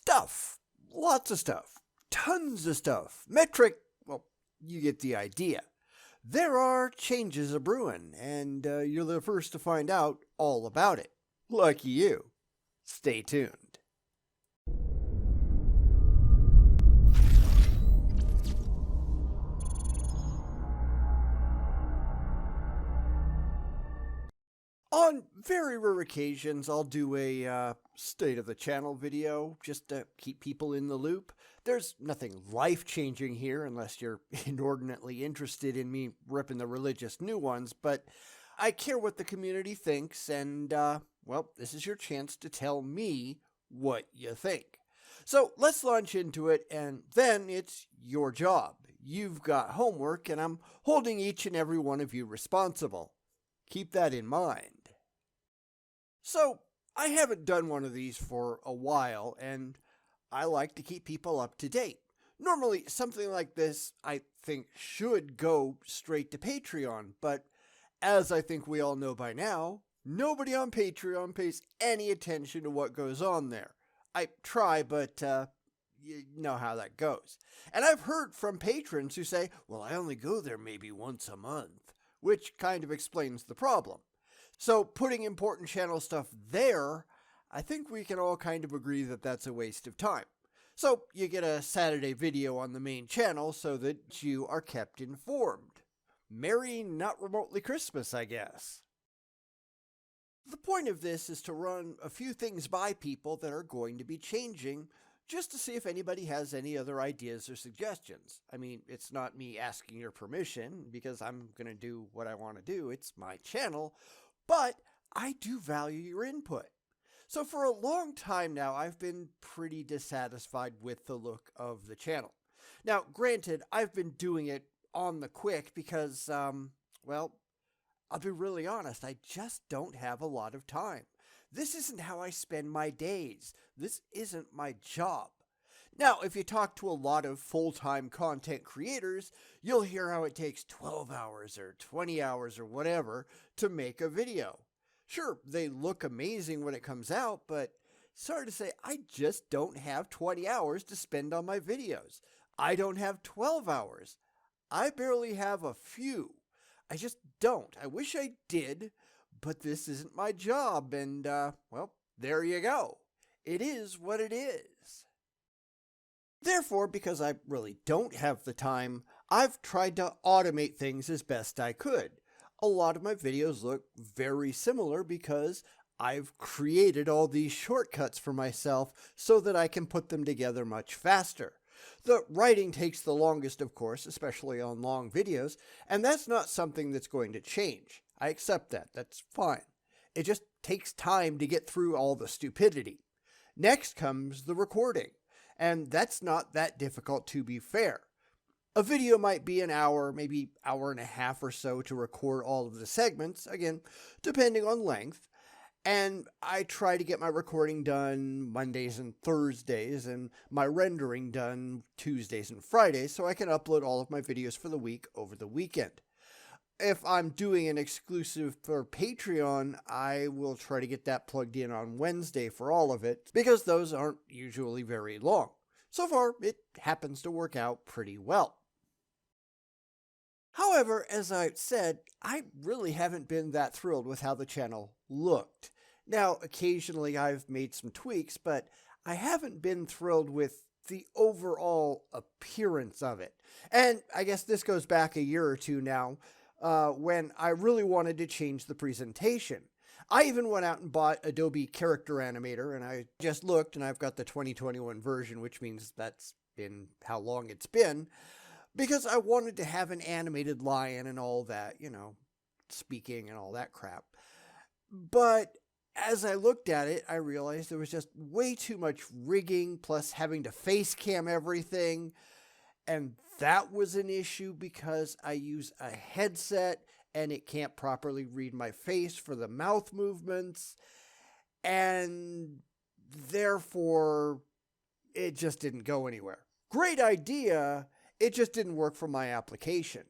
Stuff. Lots of stuff. Tons of stuff. Metric, well, you get the idea. There are changes a brewing, and you're the first to find out all about it. Lucky you. Stay tuned. On very rare occasions, I'll do a state of the channel video just to keep people in the loop. There's nothing life-changing here unless you're inordinately interested in me ripping the religious new ones, but I care what the community thinks, and, well, this is your chance to tell me what you think. So let's launch into it, and then it's your job. You've got homework, and I'm holding each and every one of you responsible. Keep that in mind. So, I haven't done one of these for a while, and I like to keep people up to date. Normally, something like this, I think, should go straight to Patreon, but as I think we all know by now, nobody on Patreon pays any attention to what goes on there. I try, but you know how that goes. And I've heard from patrons who say, well, I only go there maybe once a month, which kind of explains the problem. So putting important channel stuff there, I think we can all kind of agree that that's a waste of time. So you get a Saturday video on the main channel so that you are kept informed. Merry not remotely Christmas, I guess. The point of this is to run a few things by people that are going to be changing, just to see if anybody has any other ideas or suggestions. I mean, it's not me asking your permission, because I'm going to do what I want to do. It's my channel. But I do value your input. So for a long time now, I've been pretty dissatisfied with the look of the channel. Now, granted, I've been doing it on the quick because, well, I'll be really honest, I just don't have a lot of time. This isn't how I spend my days. This isn't my job. Now, if you talk to a lot of full-time content creators, you'll hear how it takes 12 hours or 20 hours or whatever to make a video. Sure, they look amazing when it comes out, but sorry to say, I just don't have 20 hours to spend on my videos. I don't have 12 hours. I barely have a few. I just don't. I wish I did, but this isn't my job, and, well, there you go. It is what it is. Therefore, because I really don't have the time, I've tried to automate things as best I could. A lot of my videos look very similar because I've created all these shortcuts for myself so that I can put them together much faster. The writing takes the longest, of course, especially on long videos, and that's not something that's going to change. I accept that. That's fine. It just takes time to get through all the stupidity. Next comes the recording. And that's not that difficult, to be fair. A video might be an hour, maybe hour and a half or so to record all of the segments, again, depending on length. And I try to get my recording done Mondays and Thursdays and my rendering done Tuesdays and Fridays so I can upload all of my videos for the week over the weekend. If I'm doing an exclusive for Patreon, I will try to get that plugged in on Wednesday for all of it, because those aren't usually very long. So far, it happens to work out pretty well. However, as I said, I really haven't been that thrilled with how the channel looked. Now, occasionally I've made some tweaks, but I haven't been thrilled with the overall appearance of it. And I guess this goes back a year or two now, when I really wanted to change the presentation. I even went out and bought Adobe Character Animator, and I just looked, and I've got the 2021 version, which means that's been how long it's been, because I wanted to have an animated lion and all that, you know, speaking and all that crap. But as I looked at it, I realized there was just way too much rigging, plus having to face cam everything. And that was an issue because I use a headset and it can't properly read my face for the mouth movements. And therefore, it just didn't go anywhere. Great idea, it just didn't work for my application.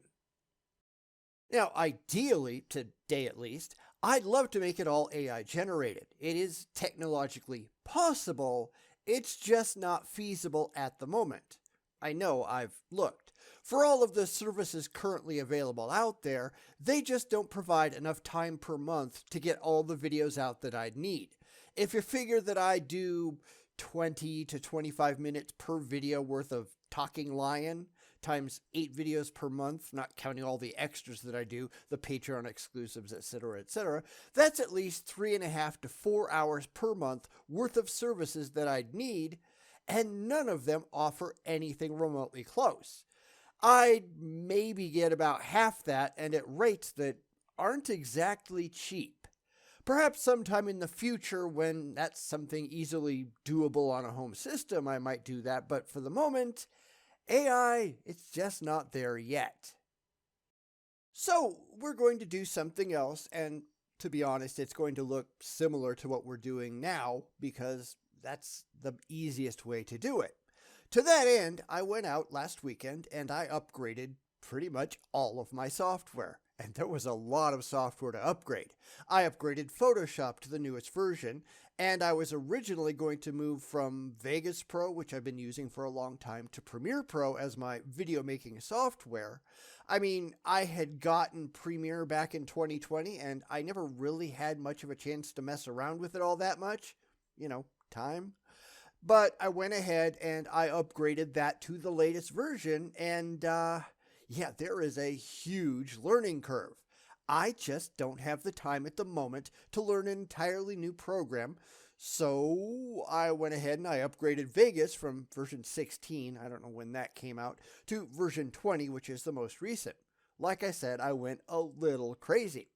Now, ideally, today at least, I'd love to make it all AI generated. It is technologically possible, It's just not feasible at the moment. I know I've looked. For all of the services currently available out there, they just don't provide enough time per month to get all the videos out that I'd need. If you figure that I do 20 to 25 minutes per video worth of Talking Lion times 8 videos per month, not counting all the extras that I do, the Patreon exclusives, etc., that's at least 3.5 to 4 hours per month worth of services that I'd need, and none of them offer anything remotely close. I'd maybe get about half that, and at rates that aren't exactly cheap. Perhaps sometime in the future, when that's something easily doable on a home system, I might do that, but for the moment, AI, it's just not there yet. So we're going to do something else, and to be honest, it's going to look similar to what we're doing now because that's the easiest way to do it. To that end, I went out last weekend and I upgraded pretty much all of my software. And there was a lot of software to upgrade. I upgraded Photoshop to the newest version, and I was originally going to move from Vegas Pro, which I've been using for a long time, to Premiere Pro as my video making software. I mean, I had gotten Premiere back in 2020, and I never really had much of a chance to mess around with it all that much. Time. But I went ahead and I upgraded that to the latest version, and yeah, there is a huge learning curve. I just don't have the time at the moment to learn an entirely new program, so I went ahead and I upgraded Vegas from version 16, I don't know when that came out, to version 20, which is the most recent. Like I said, I went a little crazy.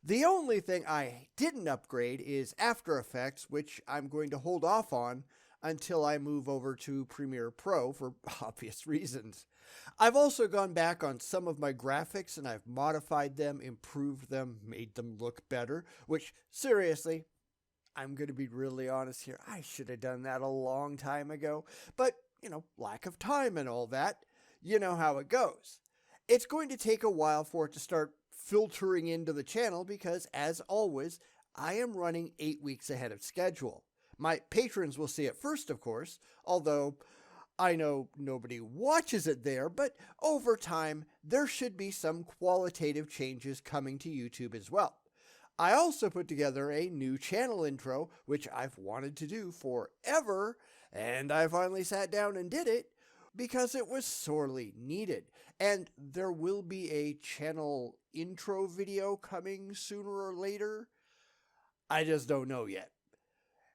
The only thing I didn't upgrade is After Effects, which I'm going to hold off on until I move over to Premiere Pro for obvious reasons. I've also gone back on some of my graphics and I've modified them, improved them, made them look better, which seriously, I'm going to be really honest here, I should have done that a long time ago, but lack of time and all that, you know how it goes. It's going to take a while for it to start filtering into the channel because, as always, I am running 8 weeks ahead of schedule. My patrons will see it first, of course, although I know nobody watches it there, but over time, there should be some qualitative changes coming to YouTube as well. I also put together a new channel intro, which I've wanted to do forever, and I finally sat down and did it because it was sorely needed. And there will be a channel intro video coming sooner or later. I just don't know yet.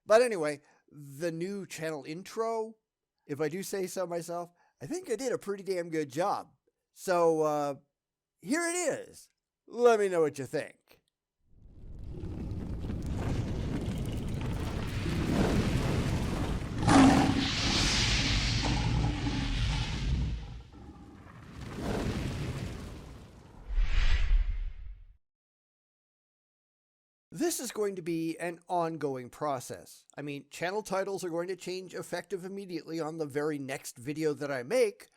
But anyway, the new channel intro, if I do say so myself, I think I did a pretty damn good job. So, here it is. Let me know what you think. This is going to be an ongoing process. I mean, channel titles are going to change effective immediately on the very next video that I make,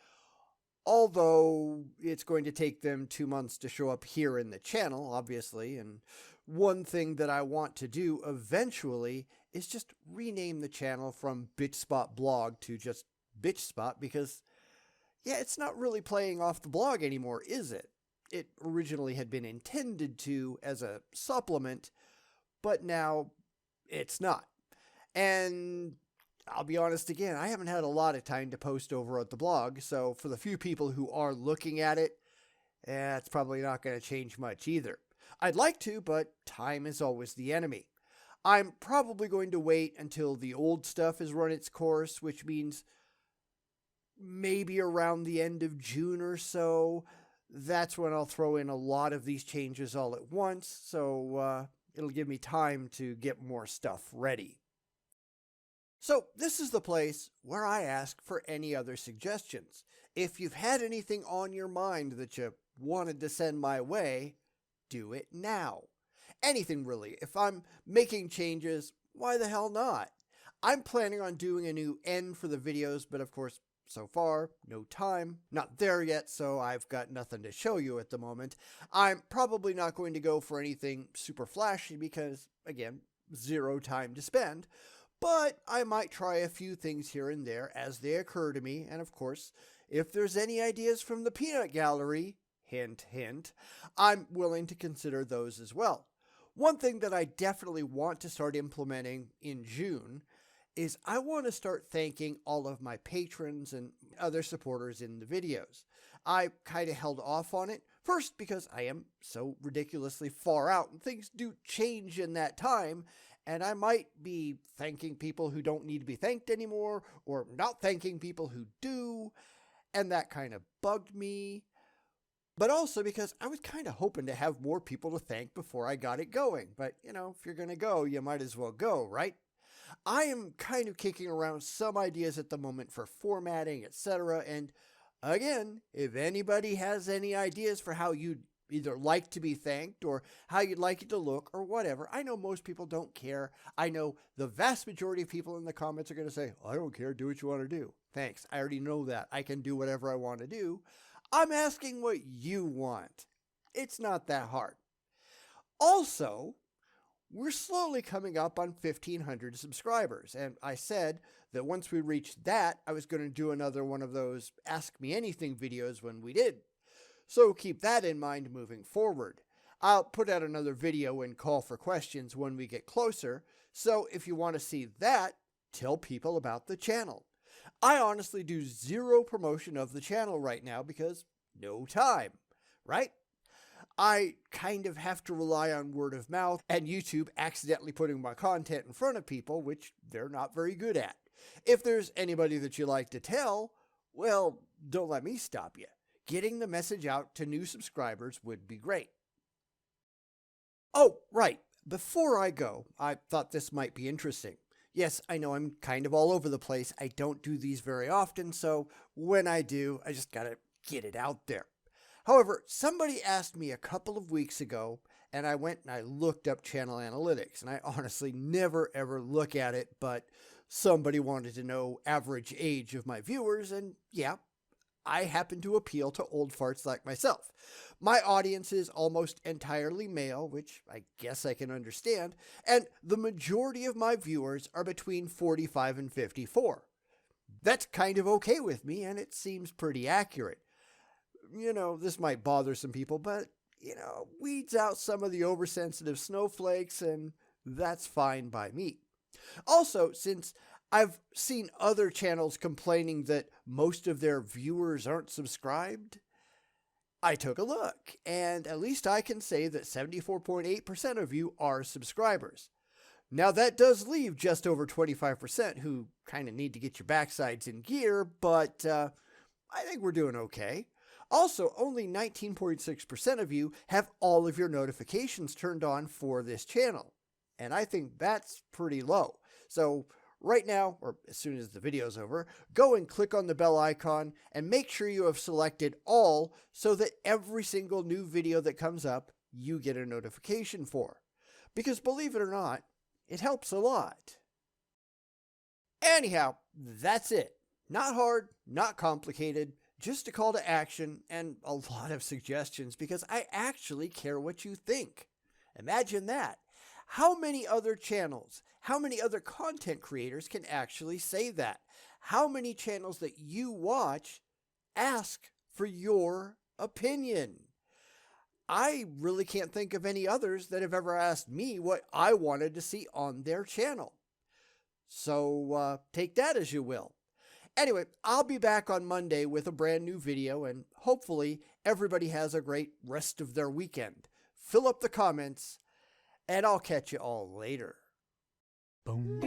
although it's going to take them 2 months to show up here in the channel, obviously. And one thing that I want to do eventually is just rename the channel from BitchSpot Blog to just BitchSpot because, yeah, it's not really playing off the blog anymore, is it? It originally had been intended to as a supplement, but now it's not. And I'll be honest again, I haven't had a lot of time to post over at the blog, so for the few people who are looking at it, it's probably not going to change much either. I'd like to, but time is always the enemy. I'm probably going to wait until the old stuff has run its course, which means maybe around the end of June or so. That's when I'll throw in a lot of these changes all at once, so it'll give me time to get more stuff ready. So this is the place where I ask for any other suggestions. If you've had anything on your mind that you wanted to send my way, do it now. Anything really. If I'm making changes, why the hell not? I'm planning on doing a new end for the videos, but of course, so far, no time. Not there yet, so I've got nothing to show you at the moment. I'm probably not going to go for anything super flashy because, again, zero time to spend. but I might try a few things here and there as they occur to me, and of course, if there's any ideas from the peanut gallery, hint, hint, I'm willing to consider those as well. One thing that I definitely want to start implementing in June is I want to start thanking all of my patrons and other supporters in the videos. I kind of held off on it, first because I am so ridiculously far out and things do change in that time, and I might be thanking people who don't need to be thanked anymore, or not thanking people who do, and that kind of bugged me. But also because I was kind of hoping to have more people to thank before I got it going. But, if you're going to go, you might as well go, right? I am kind of kicking around some ideas at the moment for formatting, etc. And again, if anybody has any ideas for how you'd either like to be thanked or how you'd like it to look or whatever, I know most people don't care. I know the vast majority of people in the comments are going to say, I don't care, do what you want to do. Thanks, I already know that. I can do whatever I want to do. I'm asking what you want. It's not that hard. Also, we're slowly coming up on 1,500 subscribers, and I said that once we reached that, I was going to do another one of those Ask Me Anything videos when we did. So keep that in mind moving forward. I'll put out another video and call for questions when we get closer, so if you want to see that, tell people about the channel. I honestly do zero promotion of the channel right now because no time, right? I kind of have to rely on word of mouth and YouTube accidentally putting my content in front of people, which they're not very good at. If there's anybody that you like to tell, well, don't let me stop you. Getting the message out to new subscribers would be great. Oh, right. Before I go, I thought this might be interesting. Yes, I know I'm kind of all over the place. I don't do these very often, so when I do, I just gotta get it out there. However, somebody asked me a couple of weeks ago, and I went and I looked up channel analytics, and I honestly never ever look at it, but somebody wanted to know average age of my viewers, and yeah, I happen to appeal to old farts like myself. My audience is almost entirely male, which I guess I can understand, and the majority of my viewers are between 45 and 54. That's kind of okay with me, and it seems pretty accurate. This might bother some people, but, weeds out some of the oversensitive snowflakes, and that's fine by me. Also, since I've seen other channels complaining that most of their viewers aren't subscribed, I took a look, and at least I can say that 74.8% of you are subscribers. Now that does leave just over 25% who kind of need to get your backsides in gear, but I think we're doing okay. Also, only 19.6% of you have all of your notifications turned on for this channel, and I think that's pretty low. So right now, or as soon as the video's over, go and click on the bell icon and make sure you have selected all so that every single new video that comes up, you get a notification for. Because believe it or not, it helps a lot. Anyhow, that's it. Not hard, not complicated, just a call to action and a lot of suggestions because I actually care what you think. Imagine that. How many other channels, how many other content creators can actually say that? How many channels that you watch ask for your opinion? I really can't think of any others that have ever asked me what I wanted to see on their channel. So take that as you will. Anyway, I'll be back on Monday with a brand new video, and hopefully everybody has a great rest of their weekend. Fill up the comments, and I'll catch you all later. Bum